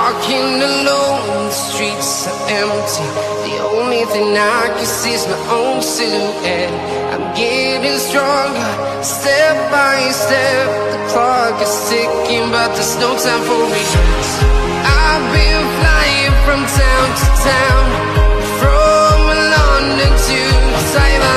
walking alone, the streets are empty. The only thing I can see is my own silhouette. I'm getting stronger, step by step. The clock is ticking, but there's no time for regrets. I've been flying from town to town, from London to Taiwan.